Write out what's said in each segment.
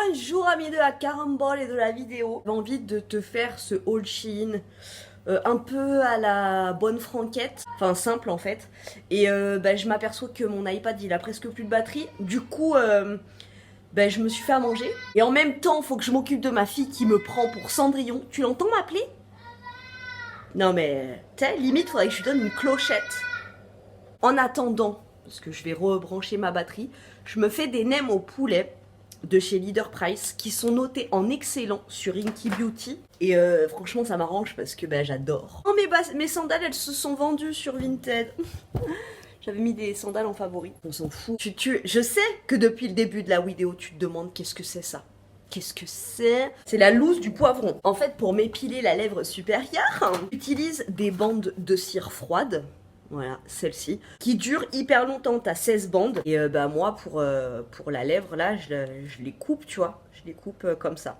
Bonjour amis de la carambole et de la vidéo. J'ai envie de te faire ce haul Shein un peu à la bonne franquette, enfin simple en fait. Et je m'aperçois que mon iPad il a presque plus de batterie. Du coup je me suis fait à manger. Et en même temps faut que je m'occupe de ma fille qui me prend pour Cendrillon. Tu l'entends m'appeler? Non mais tu sais, limite faudrait que je lui donne une clochette. En attendant, parce que je vais rebrancher ma batterie, je me fais des nems au poulet de chez Leader Price qui sont notés en excellent sur Inky Beauty. Et franchement ça m'arrange parce que j'adore. Oh mes sandales elles se sont vendues sur Vinted. J'avais mis des sandales en favori. On s'en fout. Je sais que depuis le début de la vidéo tu te demandes qu'est-ce que c'est ça. Qu'est-ce que c'est? C'est la loose du poivron. En fait pour m'épiler la lèvre supérieure, j'utilise des bandes de cire froide. Voilà, celle-ci, qui dure hyper longtemps, t'as 16 bandes. Et moi, pour la lèvre, là, je les coupe, tu vois. Je les coupe comme ça.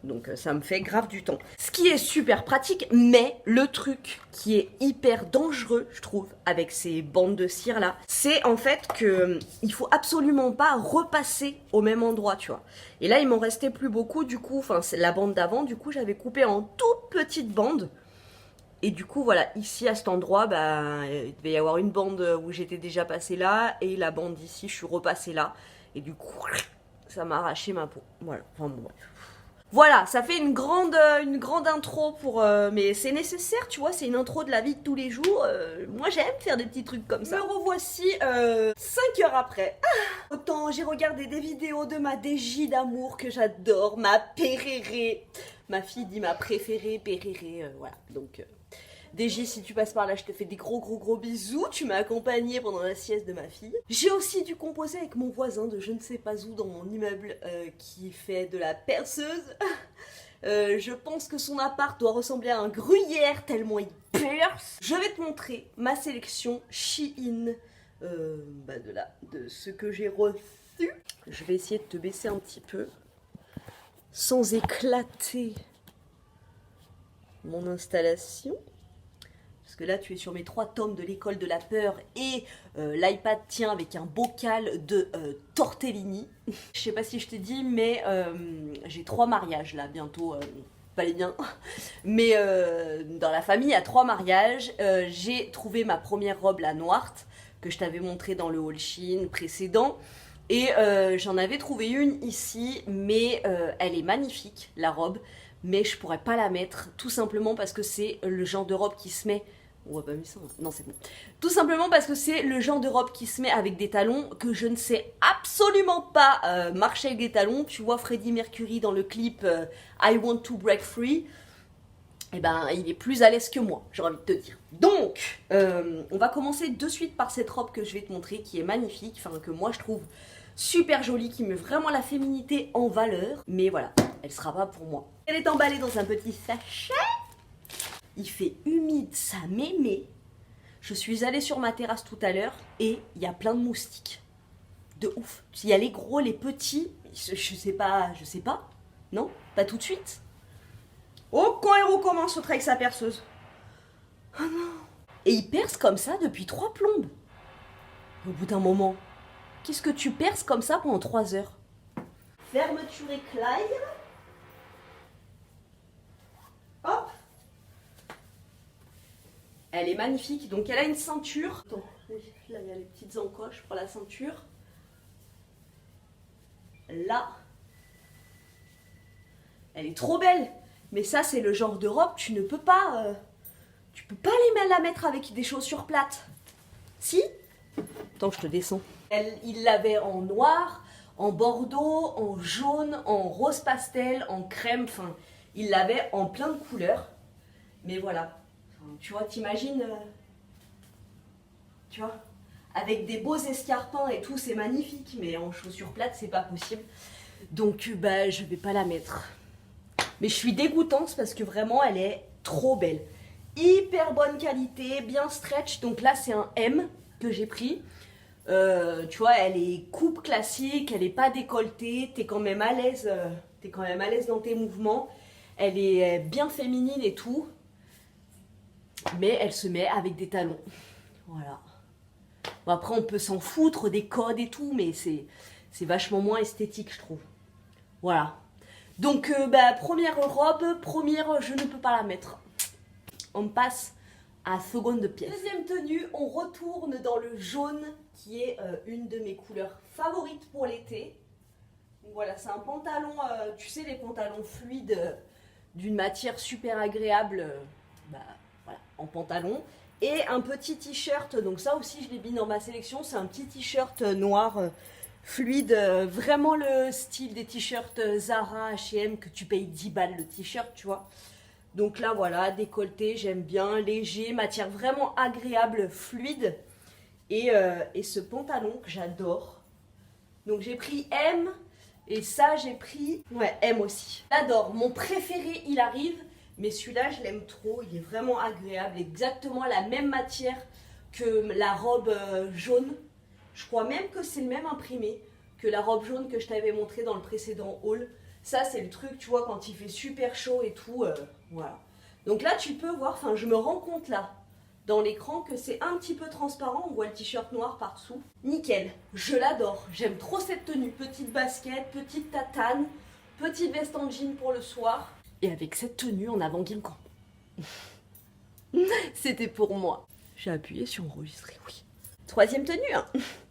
Donc ça me fait grave du temps. Ce qui est super pratique, mais le truc qui est hyper dangereux, je trouve, avec ces bandes de cire là, c'est en fait que il faut absolument pas repasser au même endroit, tu vois. Et là, il m'en restait plus beaucoup, du coup, enfin, c'est la bande d'avant, du coup, j'avais coupé en toute petite bande. Et du coup, voilà, ici, à cet endroit, il devait y avoir une bande où j'étais déjà passée là, et la bande d'ici, je suis repassée là. Et du coup, ça m'a arraché ma peau. Voilà, enfin bon, bref. Voilà, ça fait une grande intro pour... mais c'est nécessaire, tu vois, c'est une intro de la vie de tous les jours. Moi, j'aime faire des petits trucs comme ça. Me revoici 5 heures après. Ah, autant j'ai regardé des vidéos de ma DJ d'amour que j'adore, ma Péréré. Ma fille dit ma préférée, Péréré, voilà, donc... DJ, si tu passes par là, je te fais des gros bisous. Tu m'as accompagnée pendant la sieste de ma fille. J'ai aussi dû composer avec mon voisin de je ne sais pas où dans mon immeuble qui fait de la perceuse. Je pense que son appart doit ressembler à un gruyère tellement il perce. Je vais te montrer ma sélection Shein de ce que j'ai reçu. Je vais essayer de te baisser un petit peu sans éclater mon installation. Parce que là, tu es sur mes 3 tomes de l'école de la peur et l'iPad tient avec un bocal de tortellini. Je sais pas si je t'ai dit, mais j'ai 3 mariages là, bientôt. Fallait bien. Mais dans la famille, il y a 3 mariages. J'ai trouvé ma première robe, la Noirte, que je t'avais montrée dans le haul Shein précédent. Et j'en avais trouvé une ici, mais elle est magnifique, la robe. Mais je pourrais pas la mettre, tout simplement parce que c'est le genre de robe qui se met... On va pas mettre ça, non c'est bon. Tout simplement parce que c'est le genre de robe qui se met avec des talons que je ne sais absolument pas marcher avec des talons. Tu vois Freddie Mercury dans le clip I Want to Break Free. Eh ben, il est plus à l'aise que moi, j'ai envie de te dire. Donc, on va commencer de suite par cette robe que je vais te montrer, qui est magnifique, enfin que moi je trouve super jolie, qui met vraiment la féminité en valeur. Mais voilà, elle sera pas pour moi. Elle est emballée dans un petit sachet. Il fait humide, ça m'émet. Je suis allée sur ma terrasse tout à l'heure et il y a plein de moustiques. De ouf. Il y a les gros, les petits. Je sais pas. Non, pas tout de suite. Oh, quand il recommence au trait avec sa perceuse. Oh non. Et il perce comme ça depuis 3 plombes. Au bout d'un moment, qu'est-ce que tu perces comme ça pendant 3 heures? Fermeture éclair. Hop. Elle est magnifique, donc elle a une ceinture. Attends, là il y a les petites encoches pour la ceinture. Là. Elle est trop belle. Mais ça c'est le genre de robe, tu ne peux pas... tu peux pas la mettre avec des chaussures plates. Si? Attends, je te descends. Il l'avait en noir, en bordeaux, en jaune, en rose pastel, en crème. Enfin, il l'avait en plein de couleurs. Mais voilà. Tu vois, t'imagines, tu vois, avec des beaux escarpins et tout, c'est magnifique, mais en chaussures plates, c'est pas possible. Donc, je vais pas la mettre. Mais je suis dégoûtante parce que vraiment, elle est trop belle. Hyper bonne qualité, bien stretch. Donc là, c'est un M que j'ai pris. Tu vois, elle est coupe classique, elle est pas décolletée. T'es quand même à l'aise dans tes mouvements. Elle est bien féminine et tout. Mais elle se met avec des talons. Voilà. Bon, après, on peut s'en foutre des codes et tout, mais c'est vachement moins esthétique, je trouve. Voilà. Donc, première robe, première, je ne peux pas la mettre. On passe à seconde pièce. Deuxième tenue, on retourne dans le jaune qui est une de mes couleurs favorites pour l'été. Voilà, c'est un pantalon, tu sais, les pantalons fluides d'une matière super agréable, voilà, en pantalon. Et un petit t-shirt, donc ça aussi je l'ai mis dans ma sélection, c'est un petit t-shirt noir fluide, vraiment le style des t-shirts Zara, H&M que tu payes 10 balles le t-shirt, tu vois. Donc là voilà, décolleté, j'aime bien, léger, matière vraiment agréable, fluide. Et ce pantalon que j'adore. Donc j'ai pris M et ça j'ai pris M aussi. J'adore, mon préféré il arrive. Mais celui-là, je l'aime trop, il est vraiment agréable, exactement la même matière que la robe jaune. Je crois même que c'est le même imprimé que la robe jaune que je t'avais montré dans le précédent haul. Ça, c'est le truc, tu vois, quand il fait super chaud et tout, voilà. Donc là, tu peux voir, enfin, je me rends compte là, dans l'écran, que c'est un petit peu transparent. On voit le t-shirt noir par-dessous. Nickel, je l'adore, j'aime trop cette tenue. Petite basket, petite tatane, petite veste en jean pour le soir. Et avec cette tenue en avant Guingamp. C'était pour moi. J'ai appuyé sur enregistrer, oui. Troisième tenue, hein.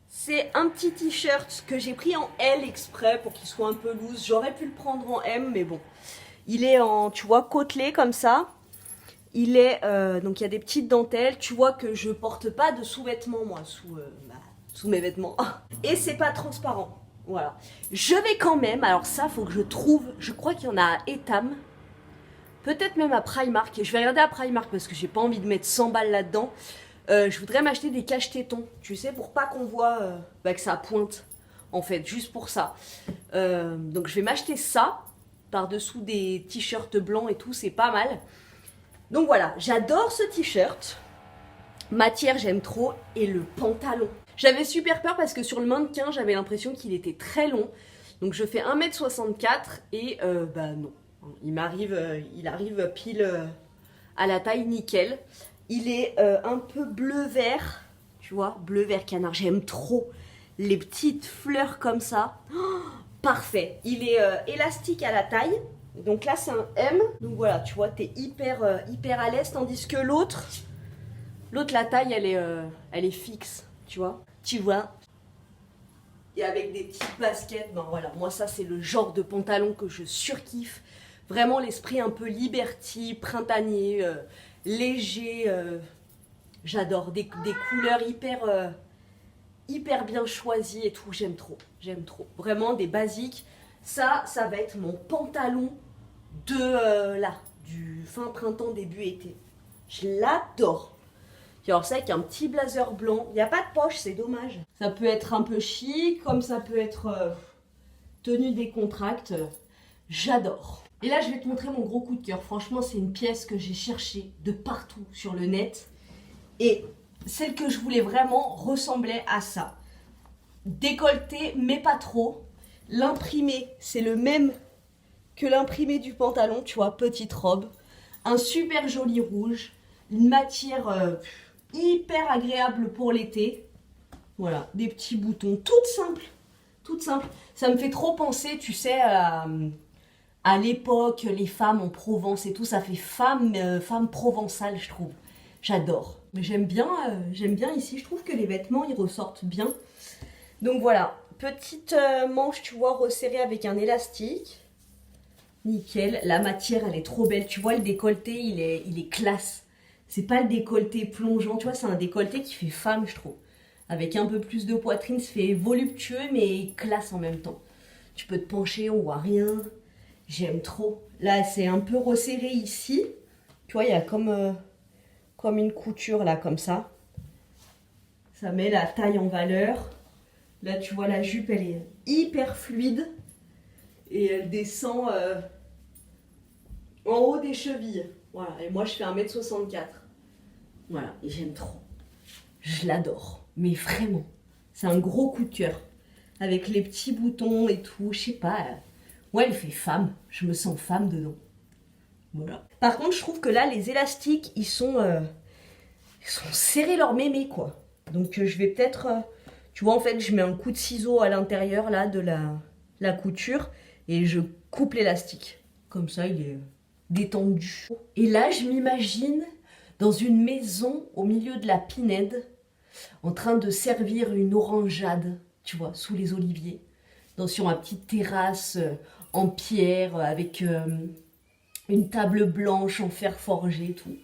C'est un petit t-shirt que j'ai pris en L exprès pour qu'il soit un peu loose. J'aurais pu le prendre en M, mais bon. Il est en, tu vois, côtelé comme ça. Il est, donc il y a des petites dentelles. Tu vois que je porte pas de sous-vêtements, moi, sous mes vêtements. Et c'est pas transparent. Voilà. Je vais quand même, alors ça, faut que je trouve, je crois qu'il y en a à Etam. Peut-être même à Primark. Je vais regarder à Primark parce que j'ai pas envie de mettre 100 balles là-dedans. Je voudrais m'acheter des cache-tétons, tu sais, pour pas qu'on voit que ça pointe, en fait, juste pour ça. Donc je vais m'acheter ça, par-dessous des t-shirts blancs et tout, c'est pas mal. Donc voilà, j'adore ce t-shirt. Matière, j'aime trop. Et le pantalon. J'avais super peur parce que sur le mannequin, j'avais l'impression qu'il était très long. Donc je fais 1m64 et non. Il arrive pile à la taille nickel. Il est un peu bleu-vert, tu vois, bleu-vert canard. J'aime trop les petites fleurs comme ça. Oh, parfait. Il est élastique à la taille. Donc là, c'est un M. Donc voilà, tu vois, t'es hyper à l'aise. Tandis que l'autre, la taille, elle est fixe, tu vois. Tu vois. Et avec des petites baskets, ben voilà, moi ça c'est le genre de pantalon que je surkiffe. Vraiment l'esprit un peu liberty, printanier, léger. J'adore, des couleurs hyper bien choisies et tout, j'aime trop. Vraiment des basiques. Ça va être mon pantalon du fin printemps, début été. Je l'adore. Alors ça avec un petit blazer blanc, il n'y a pas de poche, c'est dommage. Ça peut être un peu chic, comme ça peut être tenue décontracte. J'adore. Et là je vais te montrer mon gros coup de cœur. Franchement c'est une pièce que j'ai cherchée de partout sur le net. Et celle que je voulais vraiment ressemblait à ça. Décolleté mais pas trop. L'imprimé c'est le même que l'imprimé du pantalon, tu vois, petite robe. Un super joli rouge. Une matière... hyper agréable pour l'été. Voilà, des petits boutons, toutes simples. Ça me fait trop penser, tu sais, à l'époque, les femmes en Provence et tout. Ça fait femme provençale, je trouve. J'adore. J'aime bien ici. Je trouve que les vêtements, ils ressortent bien. Donc voilà, petite manche, tu vois, resserrée avec un élastique. Nickel. La matière, elle est trop belle. Tu vois, le décolleté, il est classe. C'est pas le décolleté plongeant, tu vois, c'est un décolleté qui fait femme, je trouve. Avec un peu plus de poitrine, ça fait voluptueux, mais classe en même temps. Tu peux te pencher, on voit rien. J'aime trop. Là, c'est un peu resserré ici. Tu vois, il y a comme une couture, là, comme ça. Ça met la taille en valeur. Là, tu vois, la jupe, elle est hyper fluide. Et elle descend en haut des chevilles. Voilà, et moi je fais 1m64. Voilà, et j'aime trop. Je l'adore, mais vraiment. C'est un gros coup de cœur. Avec les petits boutons et tout, je sais pas. Ouais, elle fait femme. Je me sens femme dedans. Voilà. Par contre, je trouve que là, les élastiques, ils sont serrés leur mémé, quoi. Donc je vais peut-être... tu vois, en fait, je mets un coup de ciseau à l'intérieur, là, de la couture. et je coupe l'élastique. Comme ça, il est détendu. Et là, je m'imagine dans une maison au milieu de la Pinède, en train de servir une orangeade, tu vois, sous les oliviers, sur ma petite terrasse en pierre, avec une table blanche en fer forgé et tout.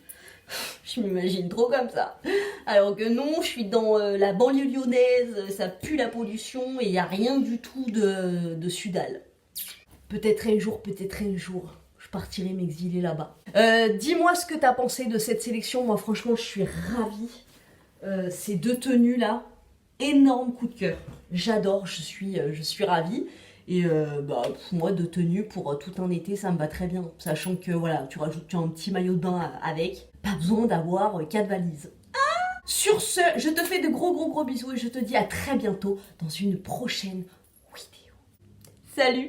Je m'imagine trop comme ça. Alors que non, je suis dans la banlieue lyonnaise, ça pue la pollution et il n'y a rien du tout de Sudal. Peut-être un jour, je partirai m'exiler là-bas. Dis-moi ce que t'as pensé de cette sélection. Moi, franchement, je suis ravie. Ces deux tenues là, énorme coup de cœur. J'adore, je suis ravie. Et moi, deux tenues pour tout un été, ça me va très bien. Sachant que voilà, tu rajoutes un petit maillot de bain avec. Pas besoin d'avoir 4 valises. Sur ce, je te fais de gros bisous et je te dis à très bientôt dans une prochaine vidéo. Salut!